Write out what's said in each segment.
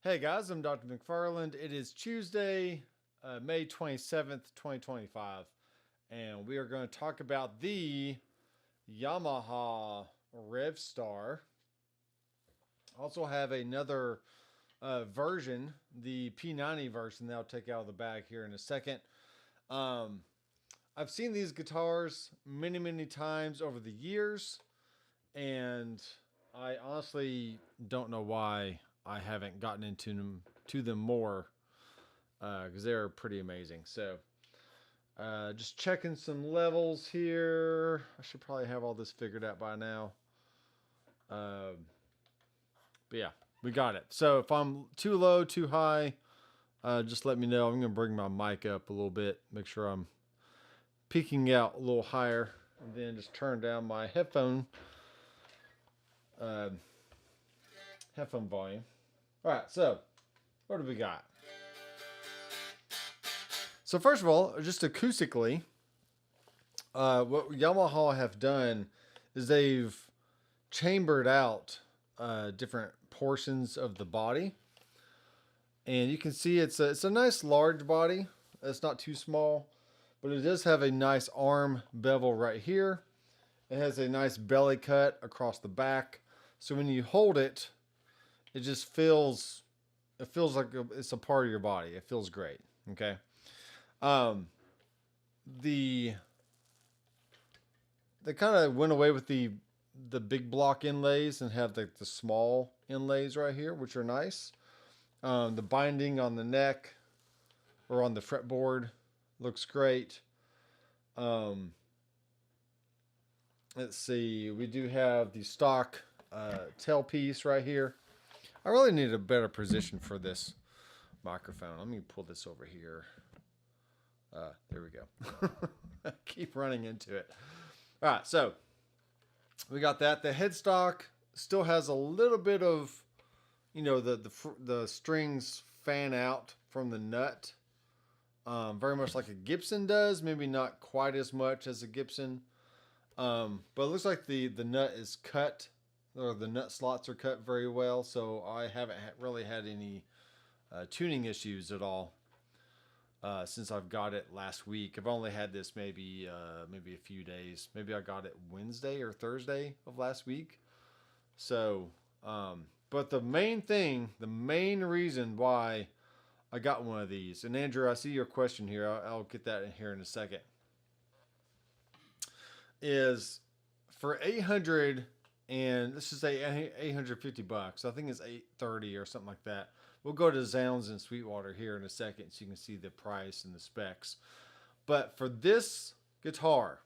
Hey guys, I'm Doctor McFarland. It is Tuesday, May 27th, 2025, and we are going to talk about the Yamaha Revstar. Also have another version, the P90 version that I'll take out of the bag here in a second. I've seen these guitars many times over the years, and I honestly don't know why I haven't gotten into them more because they're pretty amazing. So just checking some levels here. I should probably have all this figured out by now. But yeah, we got it. So if I'm too low, too high, just let me know. I'm going to bring my mic up a little bit, make sure I'm peaking out a little higher, and then just turn down my headphone volume. All right, so what do we got? So first of all, just acoustically, what Yamaha have done is they've chambered out different portions of the body, and you can see it's a nice large body. It's not too small, but it does have a nice arm bevel right here. It has a nice belly cut across the back, so when you hold it, it just feels like it's a part of your body. It feels great. Okay. They kind of went away with the big block inlays and have the small inlays right here, which are nice. The binding on the neck or on the fretboard looks great. Let's see. We do have the stock tailpiece right here. I really need a better position for this microphone. Let me pull this over here. There we go. I keep running into it. All right, so we got that. The headstock still has a little bit of, the strings fan out from the nut. Very much like a Gibson does. Maybe not quite as much as a Gibson. But it looks like the nut is cut, or the nut slots are cut very well, so I haven't really had any tuning issues at all since I've got it last week. I've only had this maybe a few days. Maybe I got it Wednesday or Thursday of last week. So, but the main reason why I got one of these, and Andrew, I see your question here. I'll get that in here in a second. Is for 800. And let's just say $850. I think it's $830 or something like that. We'll go to Zounds and Sweetwater here in a second so you can see the price and the specs. But for this guitar,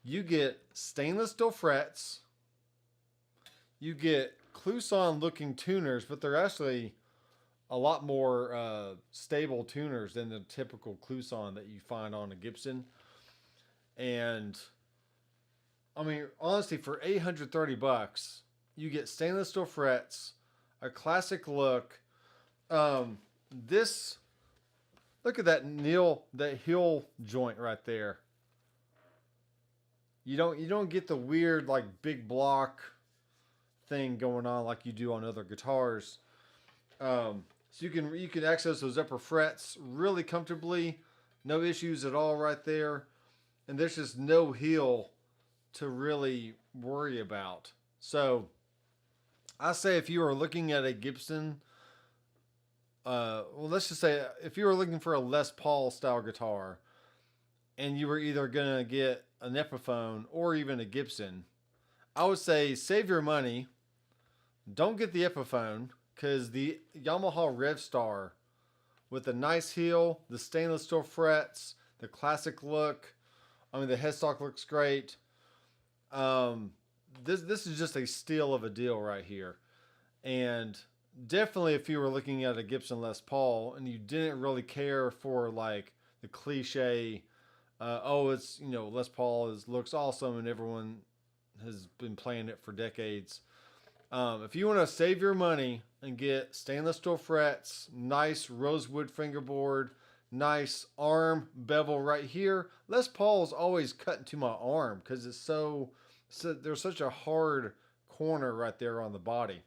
you get stainless steel frets. You get Kluson looking tuners, but they're actually a lot more stable tuners than the typical Kluson that you find on a Gibson. And I mean, honestly, for $830, you get stainless steel frets, a classic look. Look at that heel joint right there. You don't get the weird like big block thing going on like you do on other guitars. So you can access those upper frets really comfortably, no issues at all right there, and there's just no heel to really worry about. So I say if you are looking at a Gibson, let's just say if you were looking for a Les Paul style guitar and you were either going to get an Epiphone or even a Gibson, I would say save your money. Don't get the Epiphone, because the Yamaha Revstar with the nice heel, the stainless steel frets, the classic look, I mean the headstock looks great. This is just a steal of a deal right here. And definitely if you were looking at a Gibson Les Paul and you didn't really care for like the cliche, it's, Les Paul looks awesome and everyone has been playing it for decades. If you want to save your money and get stainless steel frets, nice rosewood fingerboard, nice arm bevel right here. Les Paul is always cut into my arm because it's so there's such a hard corner right there on the body.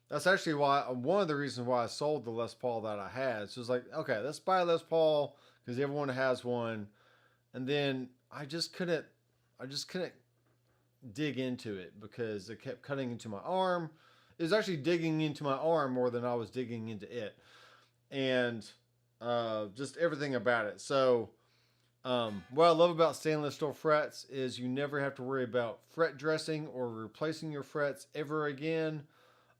That's actually why one of the reasons why I sold the Les Paul that I had. So it's like, okay, let's buy a Les Paul because everyone has one, and then I just couldn't dig into it because it kept cutting into my arm. It was actually digging into my arm more than I was digging into it, and just everything about it. So, what I love about stainless steel frets is you never have to worry about fret dressing or replacing your frets ever again.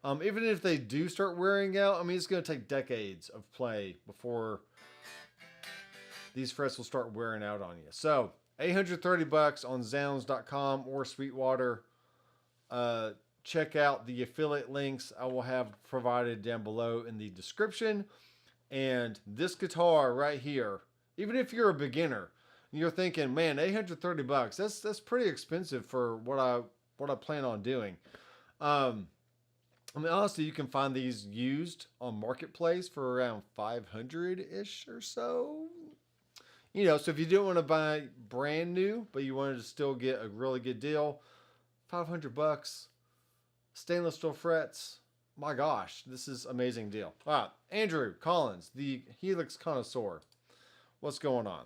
Even if they do start wearing out, I mean, it's going to take decades of play before these frets will start wearing out on you. So, $830 on Zounds.com or Sweetwater. Check out the affiliate links I will have provided down below in the description. And this guitar right here, even if you're a beginner, you're thinking, man, $830, that's pretty expensive for what I plan on doing. I mean, honestly, you can find these used on Marketplace for around 500-ish or so. You know, so if you didn't want to buy brand new, but you wanted to still get a really good deal, $500, stainless steel frets. My gosh, this is an amazing deal. All right, Andrew Collins, the Helix connoisseur. What's going on?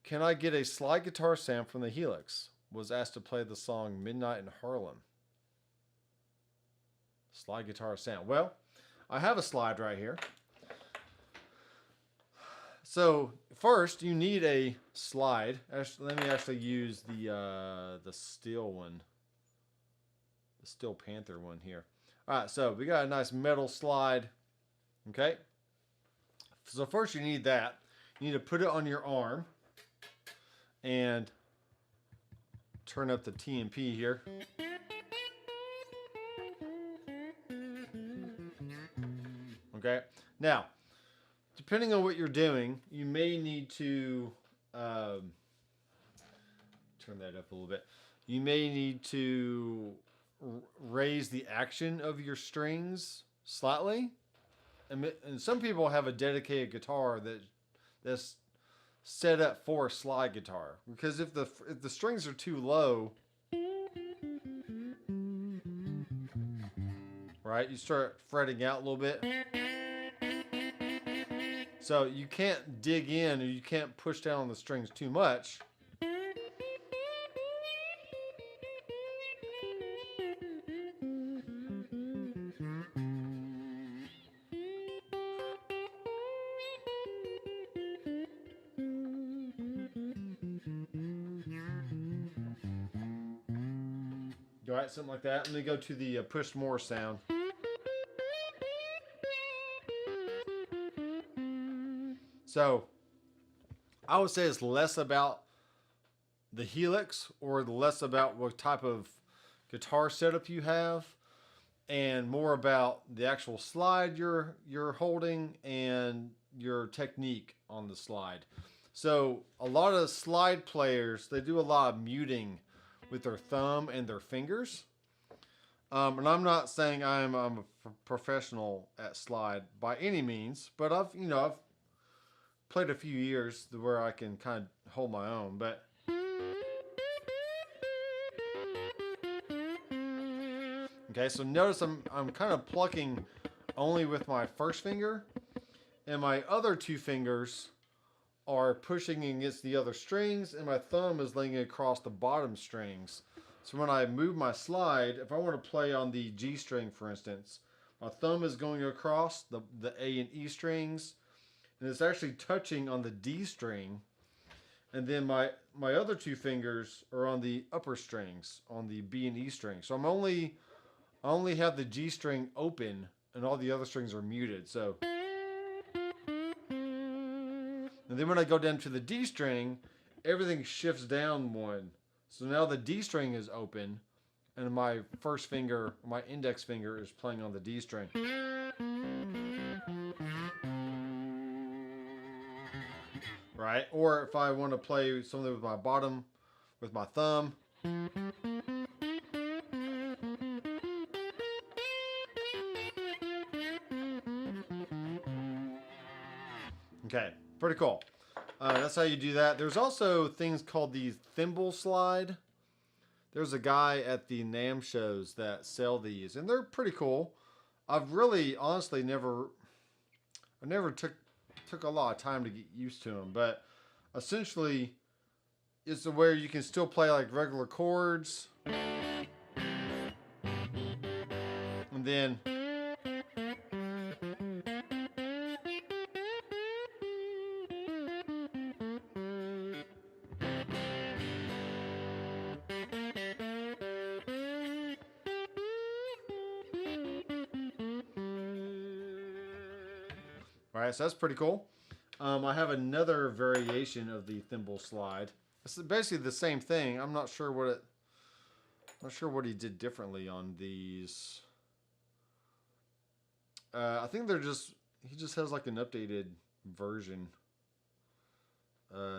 Can I get a slide guitar sound from the Helix? Was asked to play the song Midnight in Harlem. Slide guitar sound. Well, I have a slide right here. So first, you need a slide. Actually, let me actually use the steel one, the Steel Panther one here. All right, so we got a nice metal slide. Okay. So first, you need that. You need to put it on your arm and turn up the TMP here. Okay. Now, depending on what you're doing, you may need to turn that up a little bit. You may need to raise the action of your strings slightly. And some people have a dedicated guitar that's set up for a slide guitar, because if the strings are too low, right, you start fretting out a little bit. So you can't dig in, or you can't push down on the strings too much. All right, something like that. Let me go to the push more sound. So I would say it's less about the Helix, or less about what type of guitar setup you have, and more about the actual slide you're holding and your technique on the slide. So a lot of slide players, they do a lot of muting with their thumb and their fingers. And I'm not saying I'm a professional at slide by any means, but I've played a few years where I can kind of hold my own. But okay, so notice I'm kind of plucking only with my first finger, and my other two fingers are pushing against the other strings, and my thumb is laying across the bottom strings. So when I move my slide, if I want to play on the G string, for instance, my thumb is going across the A and E strings, and it's actually touching on the D string, and then my other two fingers are on the upper strings, on the B and E string. So I only have the G string open, and all the other strings are muted. So, and then when I go down to the D string, everything shifts down one. So now the D string is open, and my first finger, my index finger, is playing on the D string. Right? Or if I want to play something with my bottom, with my thumb. Okay, pretty cool. That's how you do that. There's also things called the thimble slide there's a guy at the NAMM shows that sell these, and they're pretty cool. I've really, honestly, I never took a lot of time to get used to them, but essentially, it's where you can still play like regular chords, and then Alright, so that's pretty cool. I have another variation of the thimble slide. It's basically the same thing. I'm not sure what he did differently on these. I think he just has like an updated version.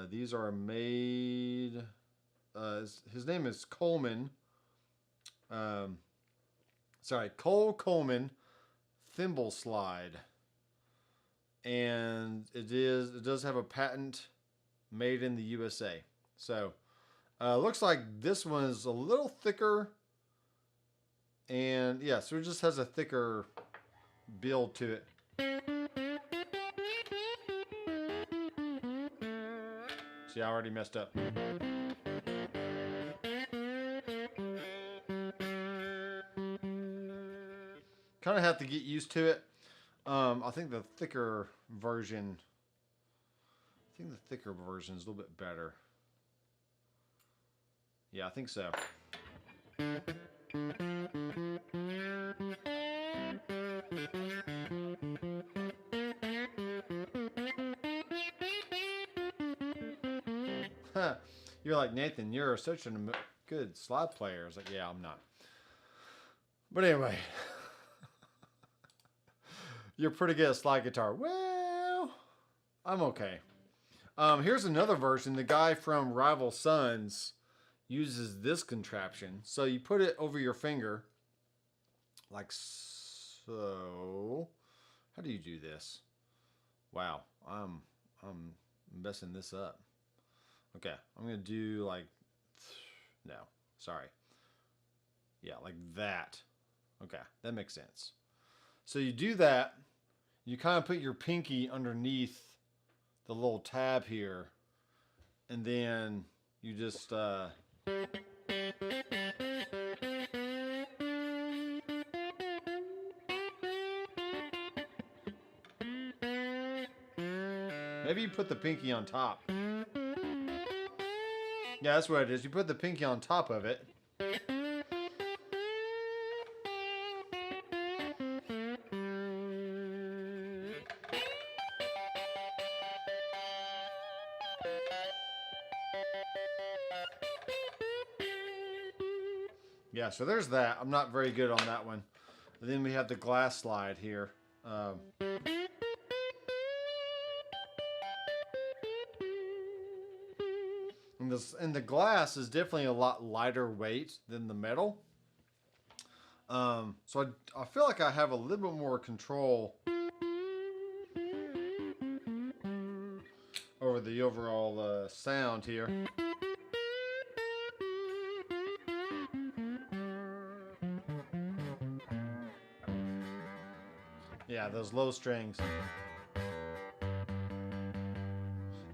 These are made. His name is Coleman. Cole Coleman thimble slide. And it does have a patent made in the USA. So looks like this one is a little thicker, and yeah, so it just has a thicker build to it. See, I already messed up. Kind of have to get used to it. I think the thicker version is a little bit better. Yeah, I think so. You're like, Nathan, you're such a good slide player. I was like, yeah, I'm not. But anyway. You're pretty good at slide guitar. Well, I'm okay. Here's another version. The guy from Rival Sons uses this contraption. So you put it over your finger, like so. How do you do this? Wow, I'm messing this up. Okay, I'm gonna do like, no, sorry. Yeah, like that. Okay, that makes sense. So you do that, you kind of put your pinky underneath the little tab here, and then you just maybe you put the pinky on top. Yeah, that's what it is. You put the pinky on top of it. Yeah, so there's that. I'm not very good on that one. And then we have the glass slide here. And the glass is definitely a lot lighter weight than the metal. So I feel like I have a little bit more control over the overall sound here. Yeah, those low strings.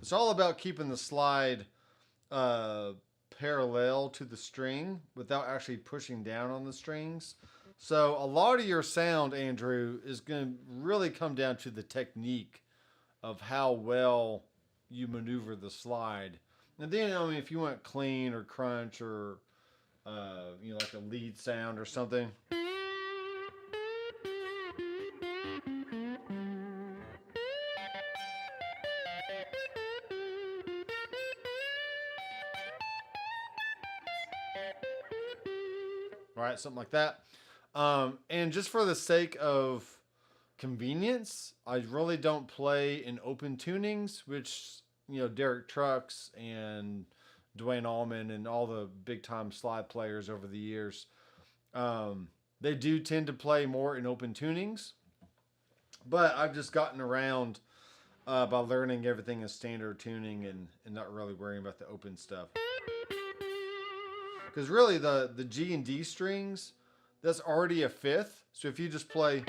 It's all about keeping the slide parallel to the string without actually pushing down on the strings. So a lot of your sound, Andrew, is going to really come down to the technique of how well you maneuver the slide. And then, I mean, if you want clean or crunch or like a lead sound or something. Right, something like that. And just for the sake of convenience, I really don't play in open tunings, which, Derek Trucks and Dwayne Allman and all the big time slide players over the years, they do tend to play more in open tunings. But I've just gotten around by learning everything in standard tuning and not really worrying about the open stuff. Because really the G and D strings, that's already a fifth. So if you just play,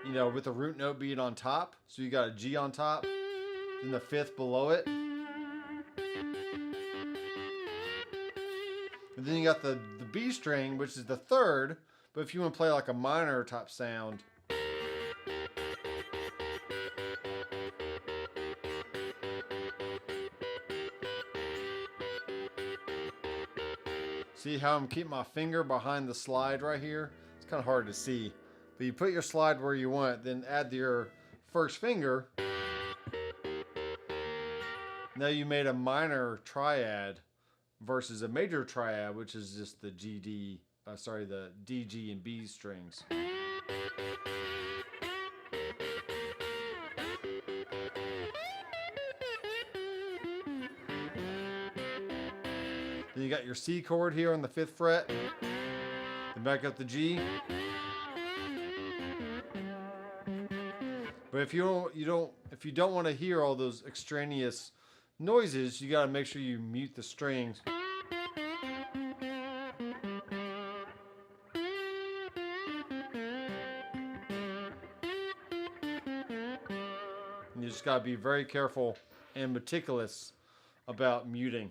you know, with the root note being on top, so you got a G on top, then the fifth below it. And then you got the B string, which is the third, but if you want to play like a minor type sound, see how I'm keeping my finger behind the slide right here? It's kind of hard to see. But you put your slide where you want, then add your first finger. Now you made a minor triad versus a major triad, which is just the the D, G, and B strings. Then you got your C chord here on the 5th fret. Then back up the G. But if you don't want to hear all those extraneous noises, you got to make sure you mute the strings. And you just got to be very careful and meticulous about muting.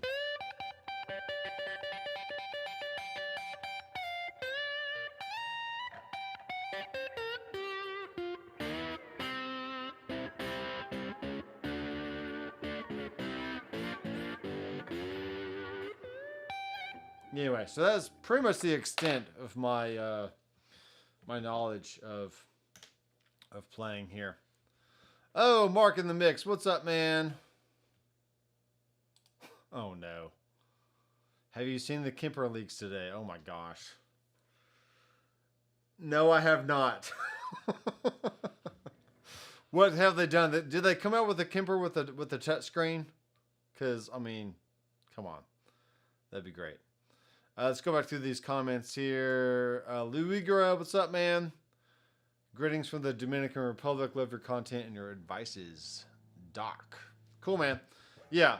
Anyway, so that's pretty much the extent of my my knowledge of playing here. Oh, Mark in the mix. What's up, man? Oh no. Have you seen the Kemper leaks today? Oh my gosh. No, I have not. What have they done? Did they come out with a Kemper with the touch screen? Because I mean, come on, that'd be great. Let's go back through these comments here. Louis Guerrero, what's up, man? Greetings from the Dominican Republic. Love your content and your advices, Doc. Cool, man. Yeah.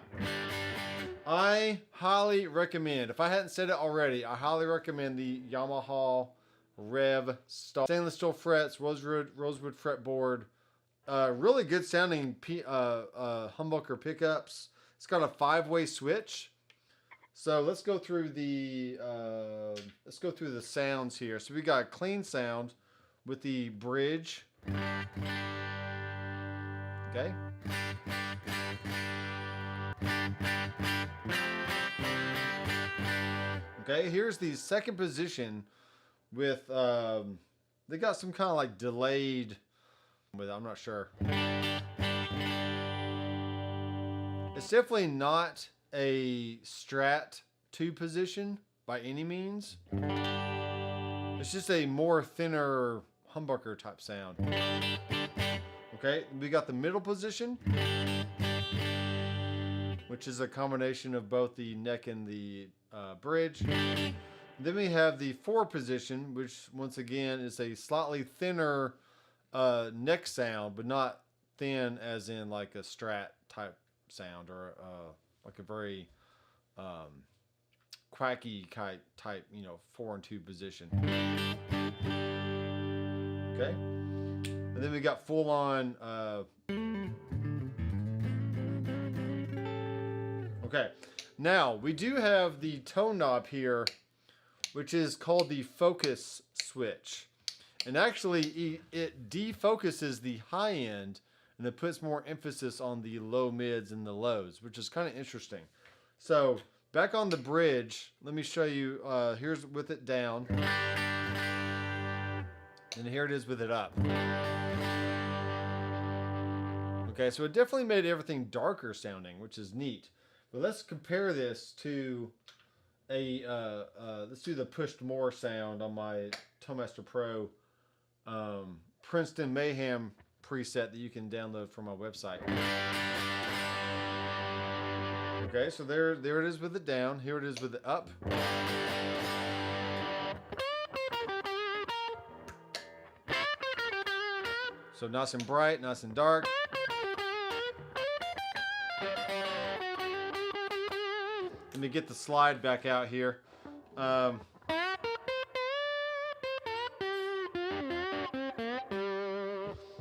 I highly recommend, if I hadn't said it already, I highly recommend the Yamaha Revstar. Stainless steel frets, rosewood fretboard. Really good sounding humbucker pickups. It's got a 5-way switch. So let's go through the sounds here. So we got a clean sound with the bridge. Okay. Okay, here's the second position with they got some kind of like delayed with, I'm not sure. It's definitely not a Strat 2 position by any means. It's just a more thinner humbucker type sound. Okay, we got the middle position, which is a combination of both the neck and the bridge. Then we have the 4 position, which once again is a slightly thinner neck sound, but not thin as in like a Strat type sound or like a very quacky type, 4 and 2 position. Okay, and then we got full on. Okay, now we do have the tone knob here, which is called the focus switch, and actually it defocuses the high end and it puts more emphasis on the low mids and the lows, which is kind of interesting. So back on the bridge, let me show you. Here's with it down, and here it is with it up. Okay, so it definitely made everything darker sounding, which is neat. But let's compare this to let's do the pushed more sound on my Tonemaster Pro Princeton Mayhem preset that you can download from my website. Okay, so there it is with it down. Here it is with it up. So nice and bright, nice and dark. And Let me get the slide back out here.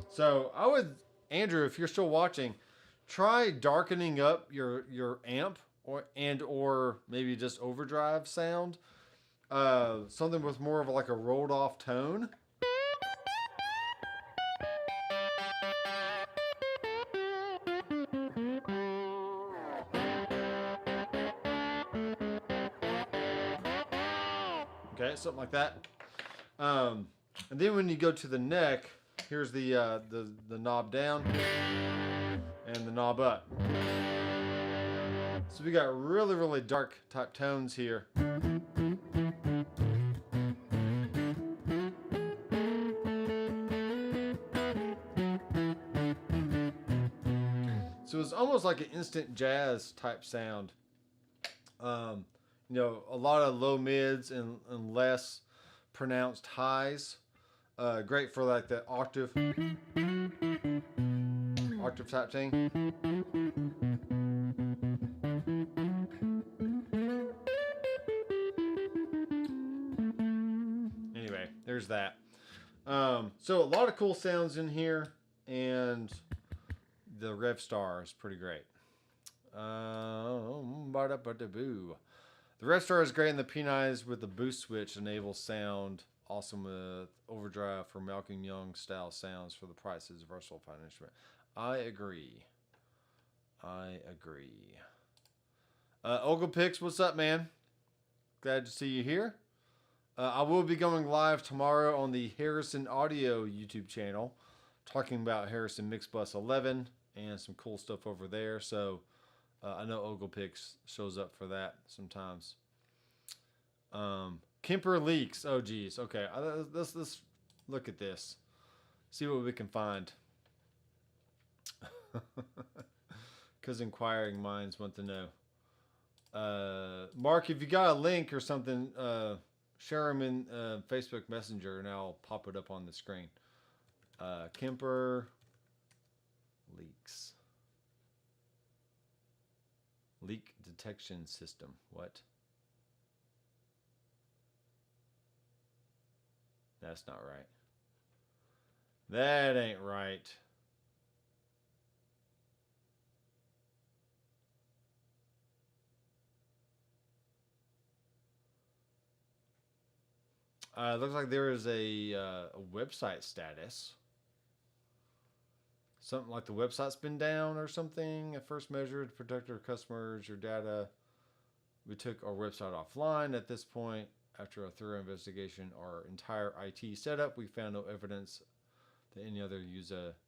So I would, Andrew, if you're still watching, try darkening up your amp or maybe just overdrive sound. Something with more of like a rolled off tone. Okay, something like that. And then when you go to the neck, here's the knob down and the knob up. So we got really, really dark type tones here. So it's almost like an instant jazz type sound. You know, a lot of low mids and less pronounced highs. Great for like that octave type thing. Anyway, there's that. So a lot of cool sounds in here, and the Revstar is pretty great. The Revstar is great in the P9s with the boost switch enables sound. Awesome with overdrive for Malcolm Young style sounds for the prices. Versatile fine instrument. I agree. Oglepix, what's up, man? Glad to see you here. I will be going live tomorrow on the Harrison Audio YouTube channel, talking about Harrison Mixbus 11 and some cool stuff over there. So I know Oglepix shows up for that sometimes. Kemper leaks. Oh, geez. Okay, let's look at this. See what we can find. Because inquiring minds want to know. Mark, if you got a link or something, share them in Facebook Messenger, and I'll pop it up on the screen. Kemper leaks. Leak detection system. What? That's not right. That ain't right. It looks like there is a website status. Something like the website's been down or something. At first measured, to protect our customers, your data. We took our website offline. At this point, after a thorough investigation, our entire IT setup, we found no evidence that any other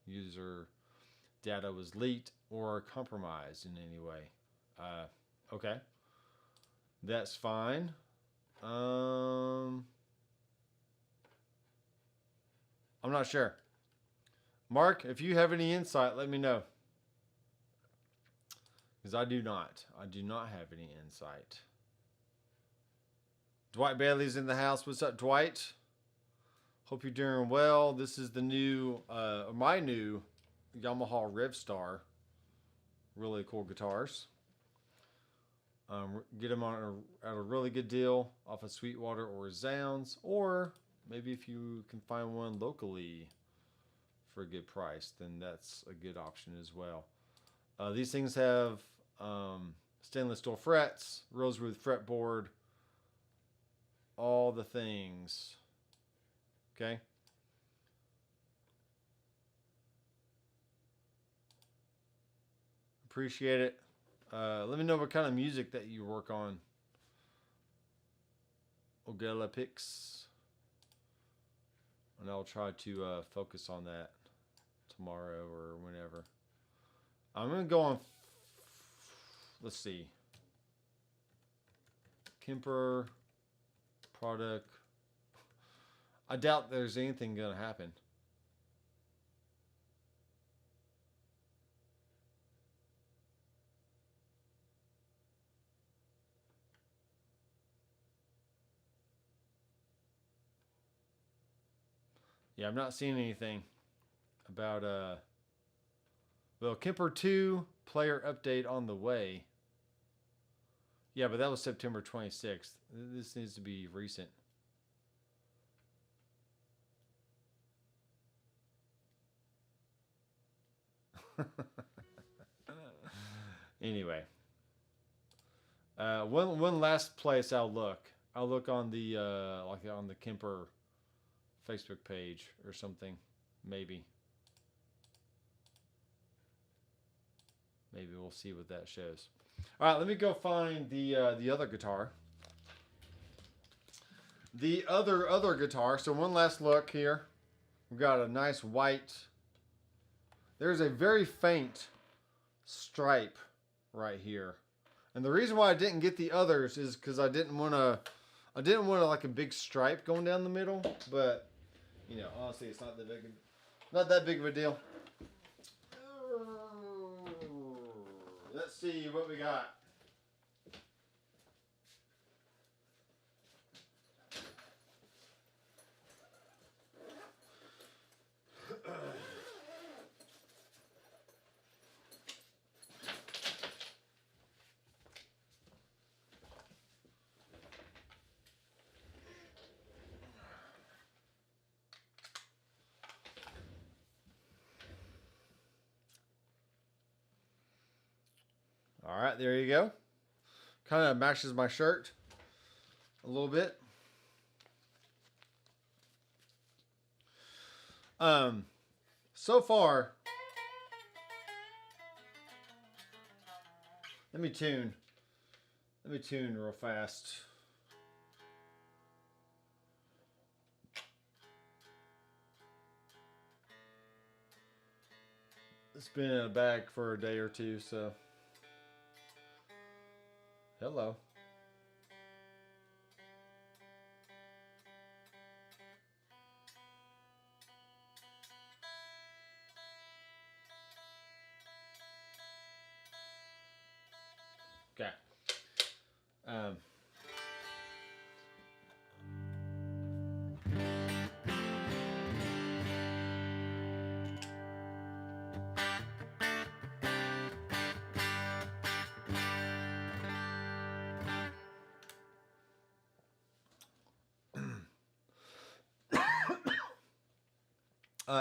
user data was leaked or compromised in any way. Okay. That's fine. I'm not sure. Mark, if you have any insight, let me know. Because I do not. I do not have any insight. Dwight Bailey's in the house. What's up, Dwight? Hope you're doing well. This is the new, my new Yamaha Revstar. Really cool guitars. Get them at a really good deal off of Sweetwater or Zounds, or maybe if you can find one locally for a good price, then that's a good option as well. These things have stainless steel frets, rosewood fretboard, all the things. Okay. Appreciate it. Let me know what kind of music that you work on. Oglepix. And I'll try to focus on that tomorrow or whenever. I'm going to go on, let's see. Kemper product. I doubt there's anything going to happen. Yeah, I'm not seeing anything about well, Kemper 2 player update on the way. Yeah, but that was September 26th. This needs to be recent. Anyway, one last place I'll look. I'll look on the like on the Kemper Facebook page or something. Maybe we'll see what that shows. All right, let me go find the other guitar. The other guitar. So one last look here. We've got a nice white. There's a very faint stripe right here, and the reason why I didn't get the others is because I didn't want like a big stripe going down the middle. But you know, honestly, it's not that big of a deal. Let's see what we got. All right, there you go. Kind of matches my shirt a little bit. So far, let me tune real fast. It's been in a bag for a day or two, so hello. Okay.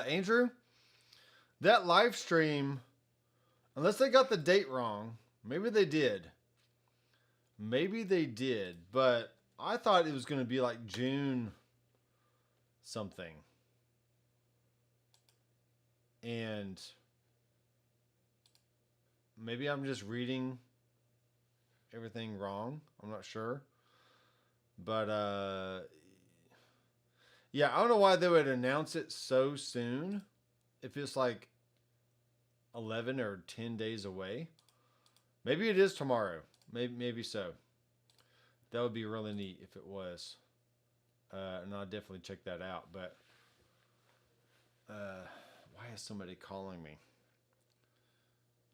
Andrew, that live stream, unless they got the date wrong, maybe they did. But I thought it was going to be like June something. And maybe I'm just reading everything wrong. I'm not sure. But yeah, I don't know why they would announce it so soon if it's like 11 or 10 days away. Maybe it is tomorrow. Maybe so. That would be really neat if it was. And I'll definitely check that out. But why is somebody calling me?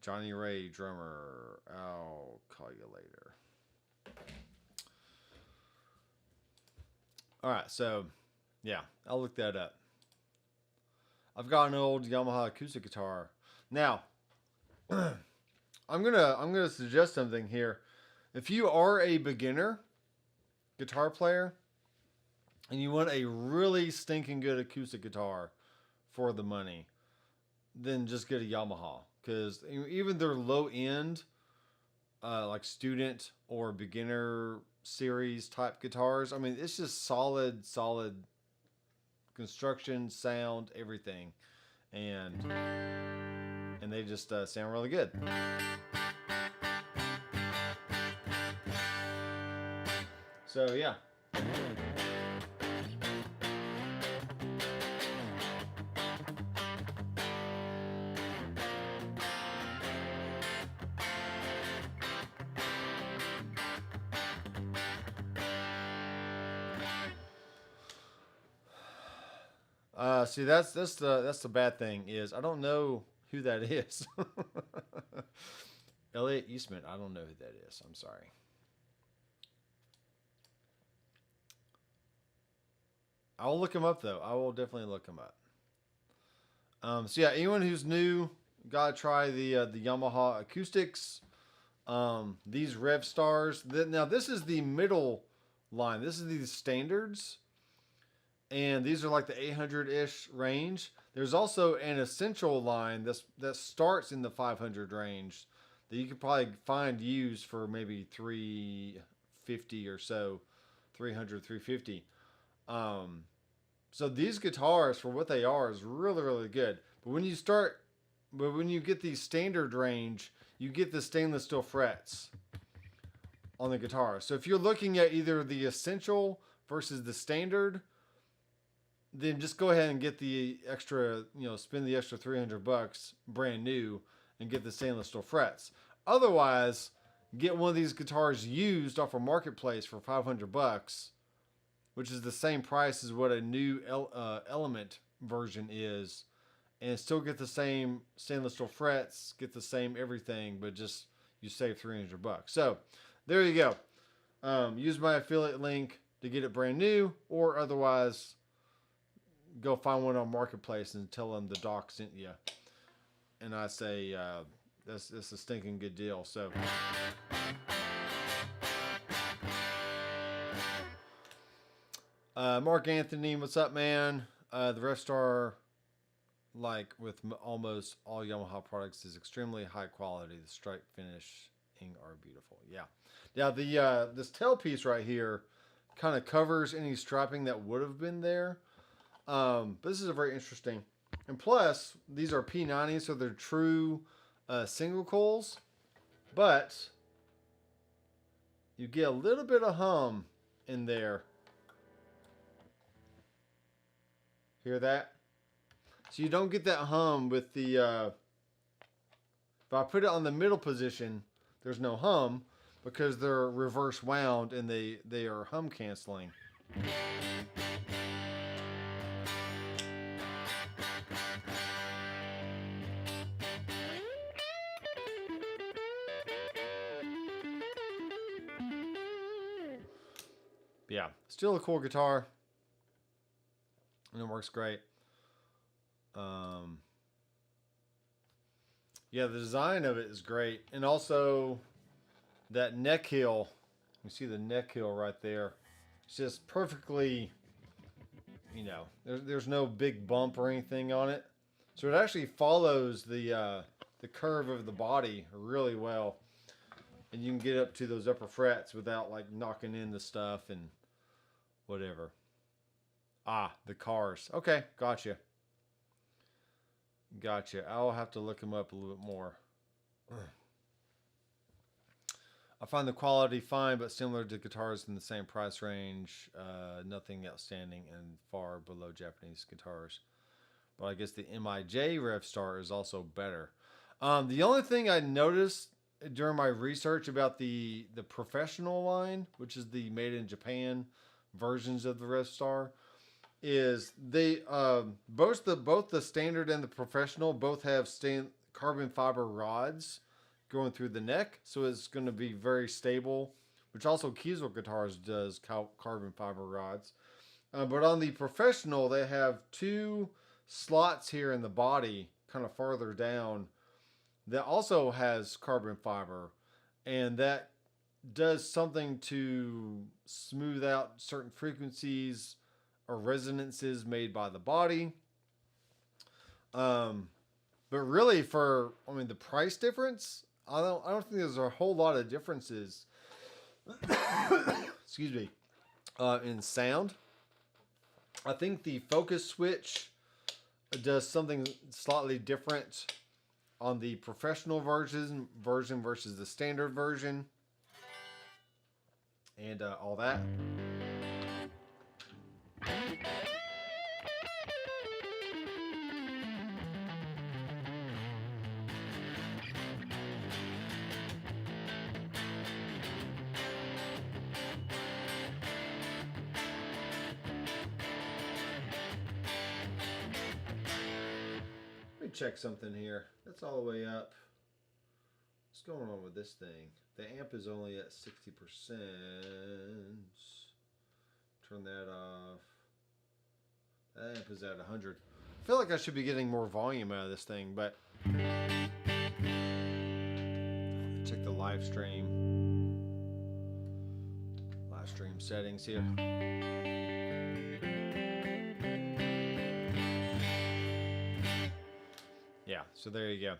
Johnny Ray, drummer. I'll call you later. All right, so yeah, I'll look that up. I've got an old Yamaha acoustic guitar. Now, I'm gonna suggest something here. If you are a beginner guitar player and you want a really stinking good acoustic guitar for the money, then just get a Yamaha, because even their low end, like student or beginner series type guitars, I mean, it's just solid construction, sound, everything, and they just sound really good. So yeah. See, that's the bad thing is I don't know who that is. Elliot Eastman, I don't know who that is. I'm sorry. I'll look him up though. I will definitely look him up. So yeah, anyone who's new, gotta try the Yamaha acoustics. These Revstars. Now this is the middle line. This is the standards, and these are like the 800-ish range. There's also an essential line that starts in the 500 range that you could probably find used for maybe 350 or so, 300, 350. So these guitars, for what they are, is really, really good. But when you get the standard range, you get the stainless steel frets on the guitar. So if you're looking at either the essential versus the standard, then just go ahead and get the extra, spend the extra $300 brand new and get the stainless steel frets. Otherwise, get one of these guitars used off a marketplace for $500, which is the same price as what a new Element version is, and still get the same stainless steel frets, get the same everything, but just you save $300. So there you go. Use my affiliate link to get it brand new, or otherwise go find one on marketplace and tell them the doc sent you. And I say that's a stinking good deal. So Mark Anthony, what's up, man? The Revstar, like with almost all Yamaha products, is extremely high quality. The stripe finishing are beautiful. Yeah. This tailpiece right here kind of covers any striping that would have been there. But this is a very interesting. And plus, these are P90s, so they're true single coils. But you get a little bit of hum in there. Hear that? So you don't get that hum with the... if I put it on the middle position, there's no hum because they're reverse wound and they are hum canceling. Yeah, still a cool guitar, and it works great. Yeah, the design of it is great, and also that neck heel. You see the neck heel right there. It's just perfectly, there's no big bump or anything on it, so it actually follows the curve of the body really well. And you can get up to those upper frets without like knocking in the stuff and whatever. The cars. Okay, gotcha. I'll have to look them up a little bit more. I find the quality fine, but similar to guitars in the same price range. Nothing outstanding and far below Japanese guitars. But I guess the MIJ Revstar is also better. The only thing I noticed during my research about the professional line, which is the made in Japan versions of the Revstar, is they both the standard and the professional both have carbon fiber rods going through the neck, so it's going to be very stable, which also Kiesel Guitars does carbon fiber rods. But on the professional, they have two slots here in the body, kind of farther down, that also has carbon fiber, and that does something to smooth out certain frequencies or resonances made by the body. But really, the price difference, I don't think there's a whole lot of differences. Excuse me. In sound, I think the focus switch does something slightly different on the professional version versus the standard version, and all that. Check something here. That's all the way up. What's going on with this thing? The amp is only at 60%. Turn that off. That amp is at 100. I feel like I should be getting more volume out of this thing, but check the live stream settings here. Yeah, so there you go.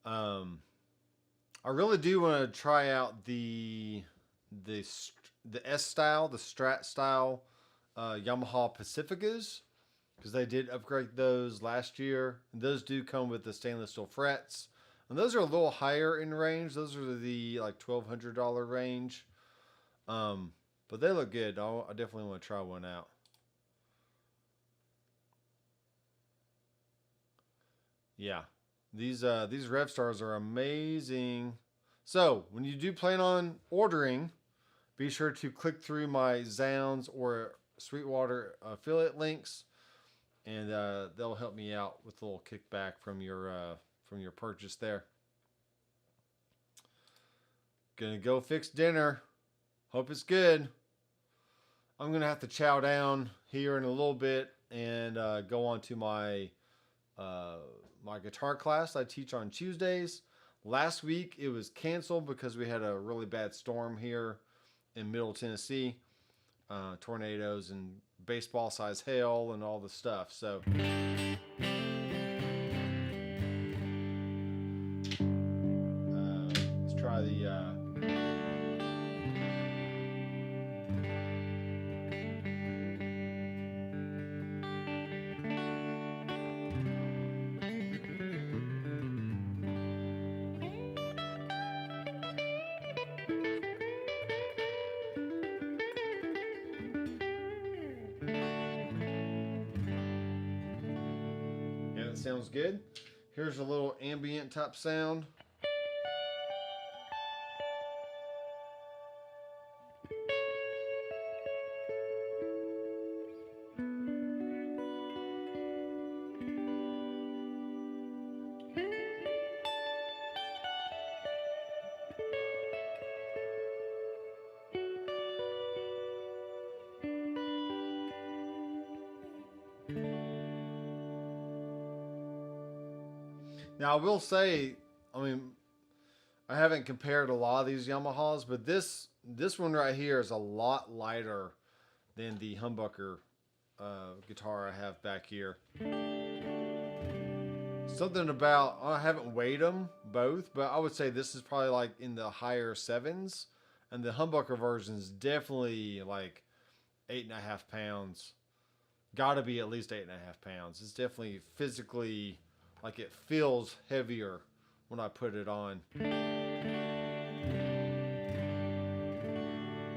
I really do want to try out the S style, the Strat style Yamaha Pacificas, because they did upgrade those last year. And those do come with the stainless steel frets, and those are a little higher in range. Those are the like $1,200 range, but they look good. I definitely want to try one out. Yeah, these Revstars are amazing. So when you do plan on ordering, be sure to click through my Zounds or Sweetwater affiliate links, and they'll help me out with a little kickback from your purchase there. Gonna go fix dinner. Hope it's good. I'm gonna have to chow down here in a little bit and go on to my my guitar class I teach on Tuesdays. Last week it was canceled because we had a really bad storm here in Middle Tennessee, tornadoes and baseball size hail and all the stuff. So let's try the sounds good. Here's a little ambient type sound. Now I will say, I mean, I haven't compared a lot of these Yamahas, but this one right here is a lot lighter than the humbucker guitar I have back here. Something about, I haven't weighed them both, but I would say this is probably like in the higher 7s, and the humbucker version is definitely like 8.5 pounds. Got to be at least 8.5 pounds. It's definitely physically, like, it feels heavier when I put it on.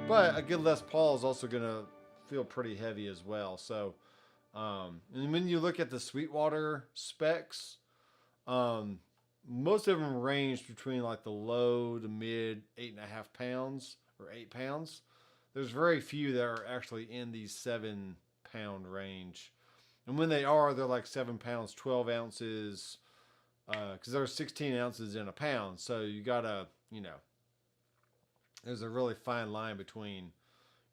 But a good Les Paul is also going to feel pretty heavy as well. So, and when you look at the Sweetwater specs, most of them range between like the low to mid 8.5 pounds or 8 pounds. There's very few that are actually in the 7-pound range. And when they are, they're like 7 pounds, 12 ounces, because there's 16 ounces in a pound. So you gotta, you know, there's a really fine line between,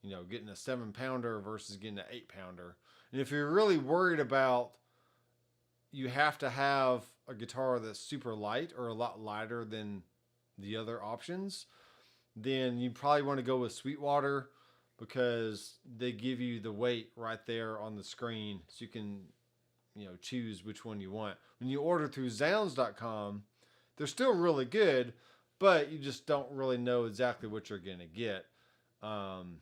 you know, getting a 7-pounder versus getting an 8-pounder. And if you're really worried about, you have to have a guitar that's super light or a lot lighter than the other options, then you probably want to go with Sweetwater, because they give you the weight right there on the screen, so you can, you know, choose which one you want. When you order through Zounds.com, they're still really good, but you just don't really know exactly what you're going to get. And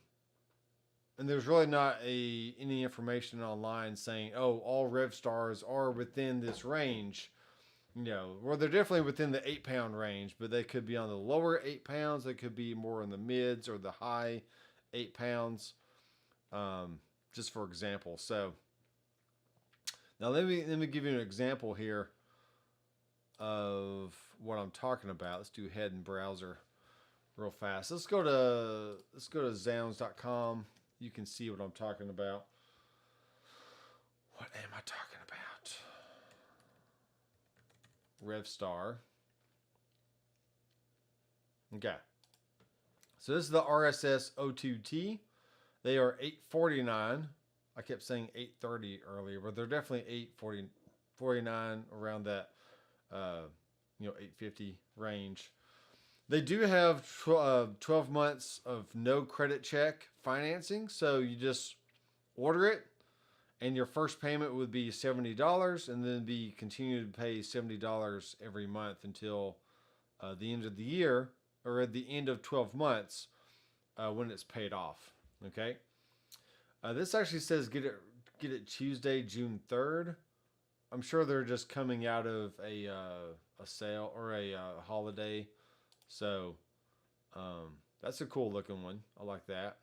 there's really not any information online saying, oh, all Revstars are within this range. You know, well, they're definitely within the 8-pound range, but they could be on the lower 8 pounds. They could be more in the mids or the high 8 pounds, just for example. So now let me give you an example here of what I'm talking about. Let's do head and browser real fast. Let's go to Zounds.com. You can see what I'm talking about. What am I talking about? Revstar. Okay. So this is the RSS 02T. They are $849. I kept saying $830 earlier, but they're definitely $849, around that, $850 range. They do have 12 months of no credit check financing. So you just order it, and your first payment would be $70, and then be continued to pay $70 every month until the end of the year, or at the end of 12 months when it's paid off. Okay. This actually says get it Tuesday, June 3rd. I'm sure they're just coming out of a sale or a holiday. So that's a cool looking one. I like that.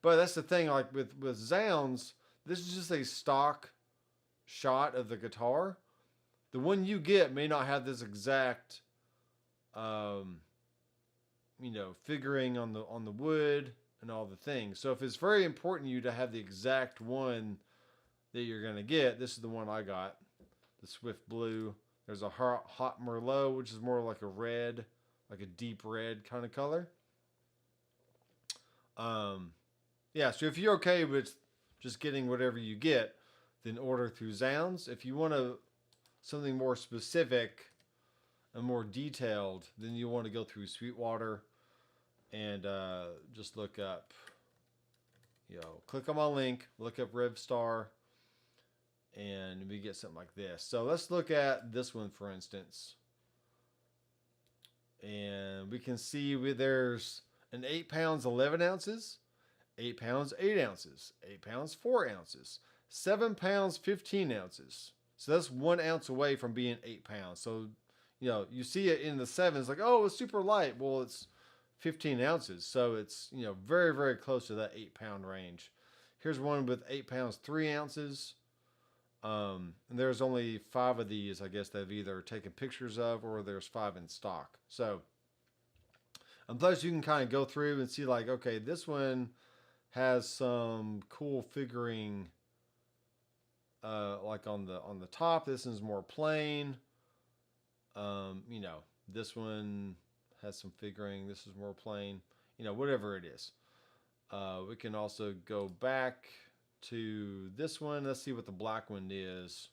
But that's the thing, like with Zounds, this is just a stock shot of the guitar. The one you get may not have this exact, figuring on the wood and all the things. So if it's very important to you to have the exact one that you're gonna get, this is the one I got, the Swift Blue. There's a hot Merlot, which is more like a red, like a deep red kind of color. So if you're okay with just getting whatever you get, then order through Zounds. If you want something more specific and more detailed, then you want to go through Sweetwater and just look up, click on my link, look up Revstar, and we get something like this. So let's look at this one, for instance. And we can see there's an 8 pounds, 11 ounces, 8 pounds, 8 ounces, 8 pounds, 4 ounces, 7 pounds, 15 ounces. So that's 1 ounce away from being 8 pounds. So, you see it in the 7s, like, oh, it's super light. Well, it's 15 ounces. So it's, very, very close to that 8 pound range. Here's one with 8 pounds, 3 ounces. And there's only 5 of these, I guess, they've either taken pictures of, or there's 5 in stock. So, and plus you can kind of go through and see, like, okay, this one has some cool figuring, like on the top. This one's more plain. This one has some figuring. This is more plain. Whatever it is. We can also go back to this one. Let's see what the black one is.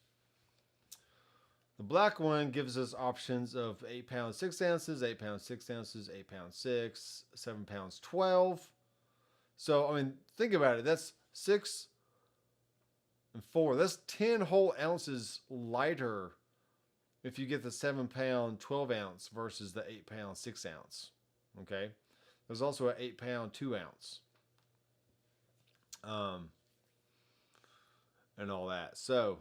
The black one gives us options of 8 pounds 6 ounces, 8 pounds 6 ounces, 8 pounds 6, 7 pounds 12. So I mean, think about it. That's 6 and 4. That's 10 whole ounces lighter if you get the 7 pound 12 ounce versus the 8 pound 6 ounce. Okay. There's also an 8 pound 2 ounce. And all that. So,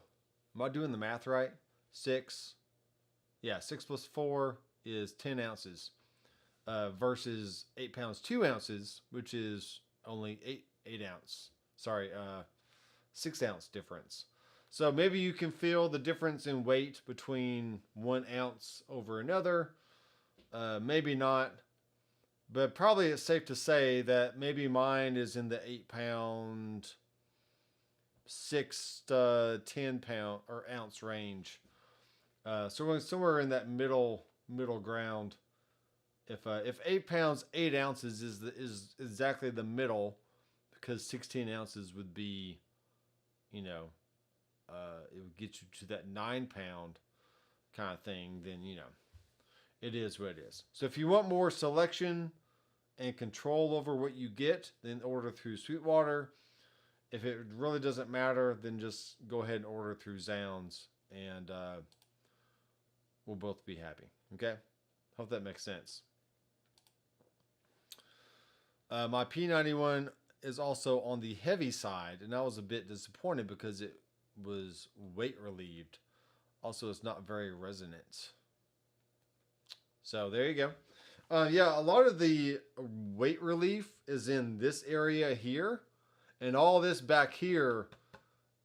am I doing the math right? 6 plus 4 is 10 ounces versus 8 pounds 2 ounces, which is only 8 ounce. 6 ounce difference. So maybe you can feel the difference in weight between 1 ounce over another. Maybe not. But probably it's safe to say that maybe mine is in the 8 pound 6 to 10 pound or ounce range. So we're somewhere in that middle ground. If 8 pounds 8 ounces is exactly the middle, because 16 ounces would be, it would get you to that 9 pound kind of thing, then it is what it is. So if you want more selection and control over what you get, then order through Sweetwater. If it really doesn't matter, then just go ahead and order through Zounds, and we'll both be happy. Okay? Hope that makes sense. My P91 is also on the heavy side, and I was a bit disappointed because it was weight relieved. Also, it's not very resonant. So there you go. A lot of the weight relief is in this area here. And all this back here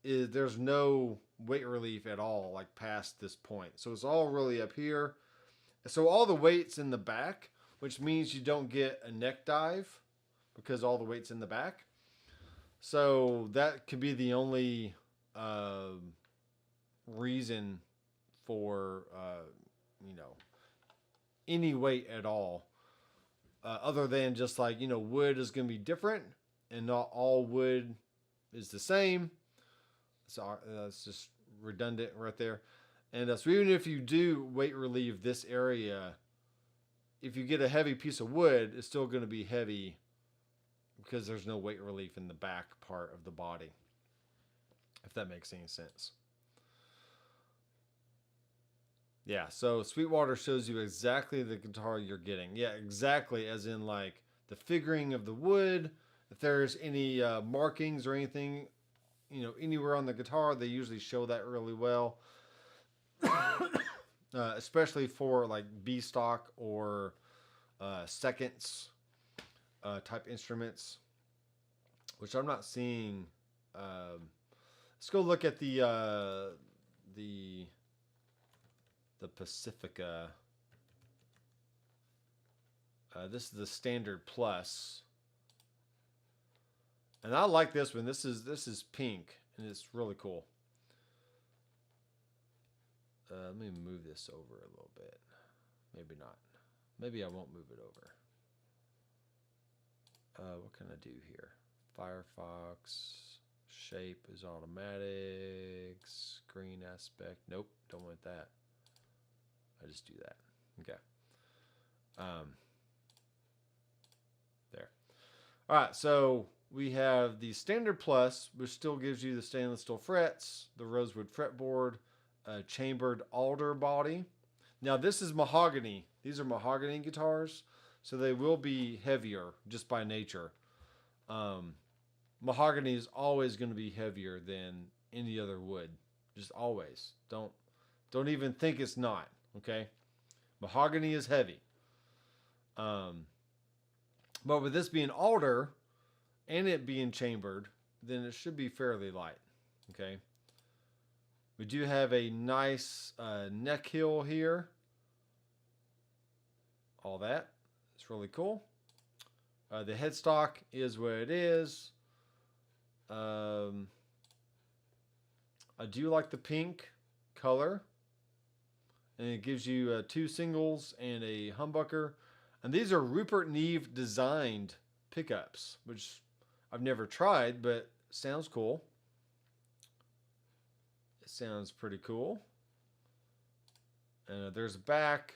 there's no weight relief at all, like past this point. So it's all really up here. So all the weight's in the back, which means you don't get a neck dive because all the weight's in the back. So that could be the only reason for, any weight at all. Other than just like, wood is going to be different. And not all wood is the same. So that's just redundant right there. And so even if you do weight relieve this area, if you get a heavy piece of wood, it's still going to be heavy because there's no weight relief in the back part of the body, if that makes any sense. Yeah, so Sweetwater shows you exactly the guitar you're getting. Yeah, exactly, as in like the figuring of the wood. If there's any markings or anything, anywhere on the guitar, they usually show that really well. Especially for like B stock or seconds type instruments, which I'm not seeing. Let's go look at the Pacifica. This is the Standard Plus, and I like this one. This is pink, and it's really cool. Let me move this over a little bit. Maybe not. Maybe I won't move it over. What can I do here? Firefox. Shape is automatic. Screen aspect. Nope, don't want that. I just do that. Okay. There. All right, so we have the Standard Plus, which still gives you the stainless steel frets, the rosewood fretboard, chambered alder body. Now this is mahogany. These are mahogany guitars, so they will be heavier just by nature. Mahogany is always going to be heavier than any other wood, just always. Don't even think it's not. Okay, mahogany is heavy. But with this being alder and it being chambered, then it should be fairly light. Okay. We do have a nice neck hill here. All that. It's really cool. The headstock is what it is. I do like the pink color. And it gives you 2 singles and a humbucker. And these are Rupert Neve designed pickups, which I've never tried, but sounds cool. It sounds pretty cool. And there's a back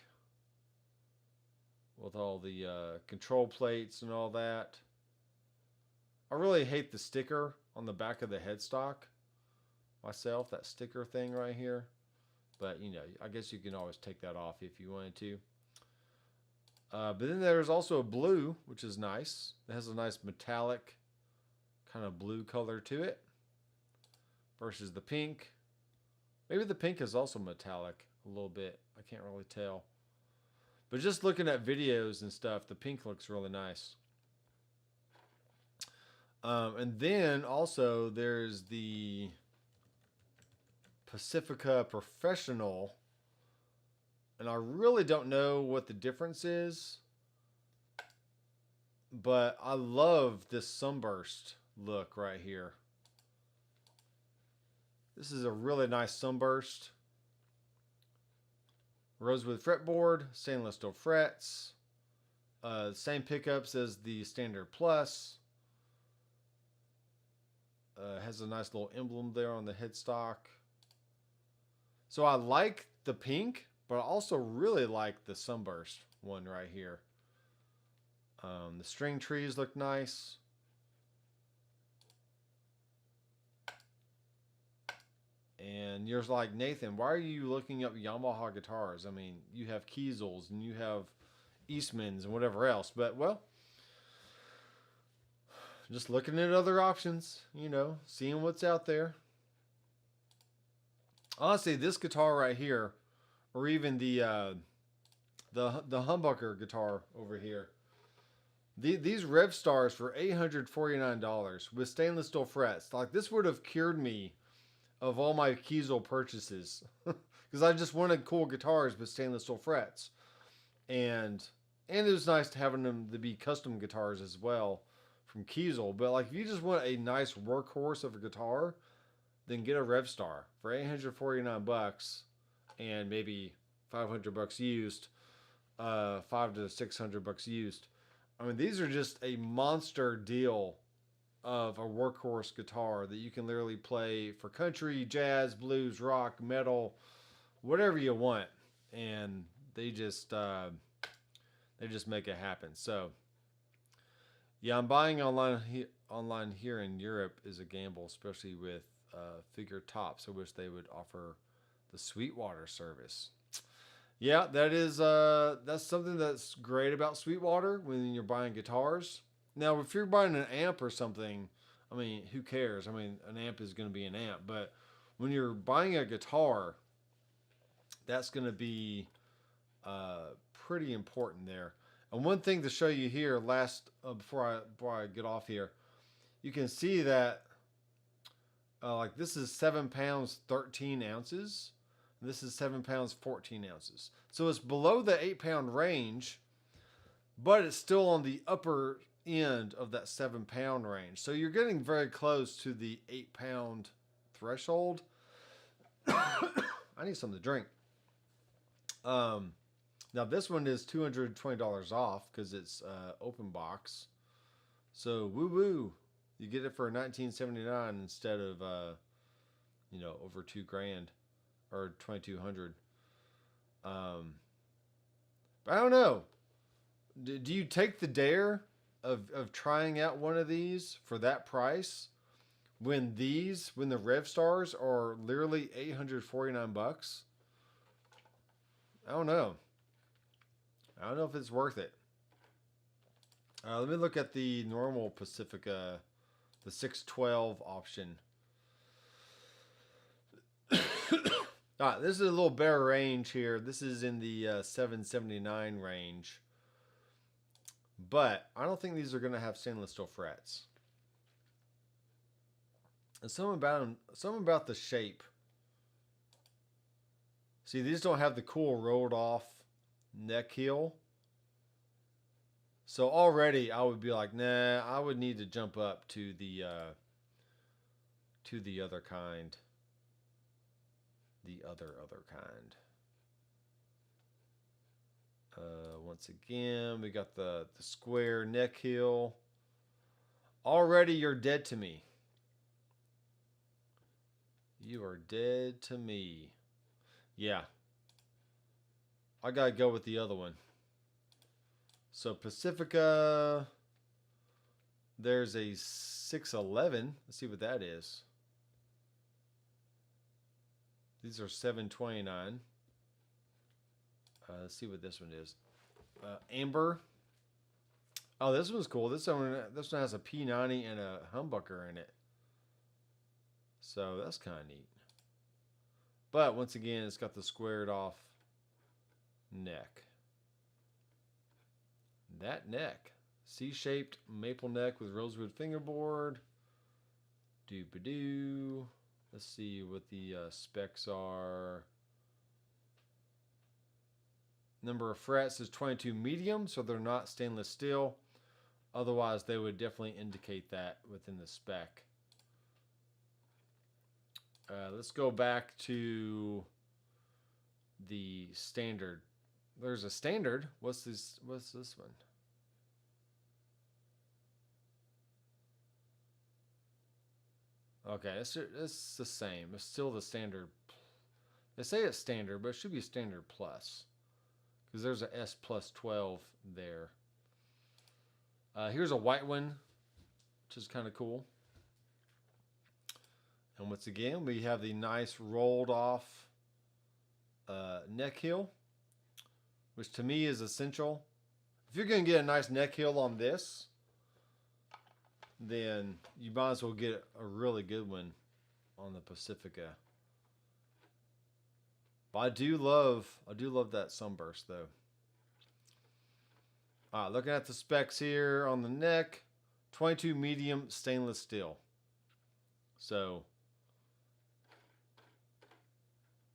with all the control plates and all that. I really hate the sticker on the back of the headstock myself, that sticker thing right here. But, I guess you can always take that off if you wanted to. But then there's also a blue, which is nice. It has a nice metallic kind of blue color to it versus the pink. Maybe the pink is also metallic a little bit. I can't really tell. But just looking at videos and stuff, the pink looks really nice. And then also there's the Pacifica Professional. And I really don't know what the difference is. But I love this sunburst look right here. This is a really nice sunburst. Rosewood fretboard, stainless steel frets. Same pickups as the Standard Plus. Has a nice little emblem there on the headstock. So I like the pink, but I also really like the sunburst one right here. The string trees look nice. And you're like, Nathan, why are you looking up Yamaha guitars? I mean, you have Kiesels and you have Eastmans and whatever else. But, well, just looking at other options, seeing what's out there. Honestly, this guitar right here, or even the humbucker guitar over here, these Revstars for $849 with stainless steel frets. Like, this would have cured me of all my Kiesel purchases because I just wanted cool guitars with stainless steel frets, and it was nice to having them to be custom guitars as well from Kiesel. But like, if you just want a nice workhorse of a guitar, then get a Revstar for $849 and maybe $500 used, $500 to $600 used. I mean, these are just a monster deal of a workhorse guitar that you can literally play for country, jazz, blues, rock, metal, whatever you want. And they just They just make it happen. So, yeah, I'm buying online here in Europe is a gamble, especially with figure tops. I wish they would offer the Sweetwater service. Yeah, that's something that's great about Sweetwater when you're buying guitars. Now, if you're buying an amp or something, I mean, who cares? I mean, an amp is going to be an amp, but when you're buying a guitar, that's going to be pretty important there. And one thing to show you here, before I get off here, you can see that like this is 7 pounds 13 ounces. And this is 7 pounds 14 ounces. So it's below the 8-pound range, but it's still on the upper end of that 7-pound range. So you're getting very close to the 8-pound threshold. I need something to drink. Now this one is $220 off because it's open box. So woo woo, you get it for $19.79 instead of over $2,000 or $2,200. But I don't know. Do you take the dare of trying out one of these for that price when the Revstars are literally $849? I don't know. I don't know if it's worth it. Let me look at the normal Pacifica, the 612 option. This is a little better range here. This is in the 779 range. But I don't think these are going to have stainless steel frets. And something about the shape. See, these don't have the cool rolled off neck heel. So already I would be like, nah, I would need to jump up to the other kind. The other kind. Once again, we got the square neck heel. Already you're dead to me. You are dead to me. Yeah. I gotta go with the other one. So Pacifica, there's a 611. Let's see what that is. These are 729. Let's see what this one is. Amber. Oh, this one's cool. This one has a P90 and a humbucker in it. So that's kind of neat. But once again, it's got the squared off neck. That neck. C-shaped maple neck with rosewood fingerboard. Doo-ba-doo. Let's see what the specs are. Number of frets is 22 medium, so they're not stainless steel. Otherwise, they would definitely indicate that within the spec. Let's go back to the standard. There's a standard. What's this one? Okay, it's the same. It's still the standard. They say it's standard, but it should be standard plus. Because there's a S plus 12 there. Here's a white one, which is kind of cool. And once again, we have the nice rolled off neck heel, which to me is essential. If you're going to get a nice neck heel on this, then you might as well get a really good one on the Pacifica. But I do love that sunburst though. Alright, looking at the specs here on the neck, 22 medium stainless steel. So,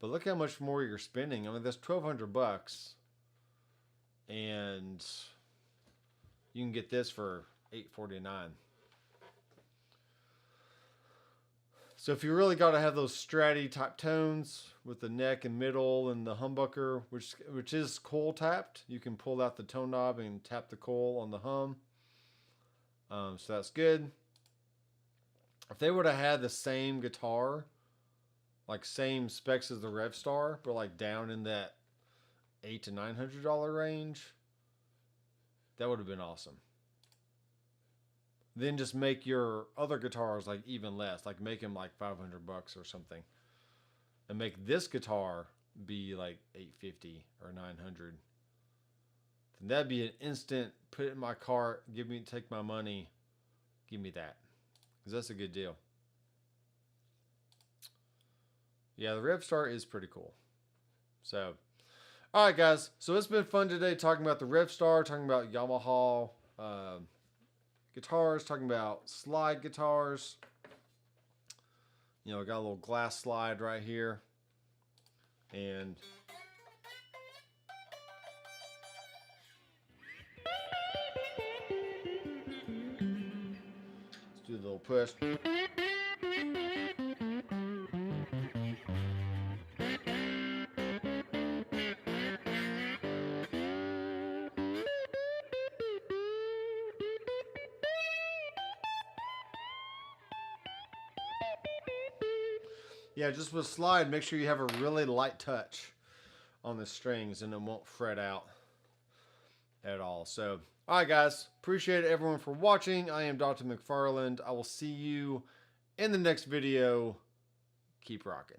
but look how much more you're spending. I mean, that's $1,200, and you can get this for $849. So if you really got to have those stratty type tones with the neck and middle and the humbucker, which is coil tapped, you can pull out the tone knob and tap the coil on the hum. So that's good. If they would have had the same guitar, like same specs as the Revstar, but like down in that $800 to $900 range, That would have been awesome. Then just make your other guitars like even less, like make them like $500 or something, and make this guitar be like $850 or $900. Then that'd be an instant put it in my cart, take my money, give me that, because that's a good deal. Yeah, the Revstar is pretty cool. So, all right, guys. So it's been fun today talking about the Revstar, talking about Yamaha guitars, talking about slide guitars. You know, I got a little glass slide right here. And let's do a little push. Yeah, just with slide, make sure you have a really light touch on the strings and it won't fret out at all. So, all right, guys. Appreciate everyone for watching. I am Dr. McFarland. I will see you in the next video. Keep rocking.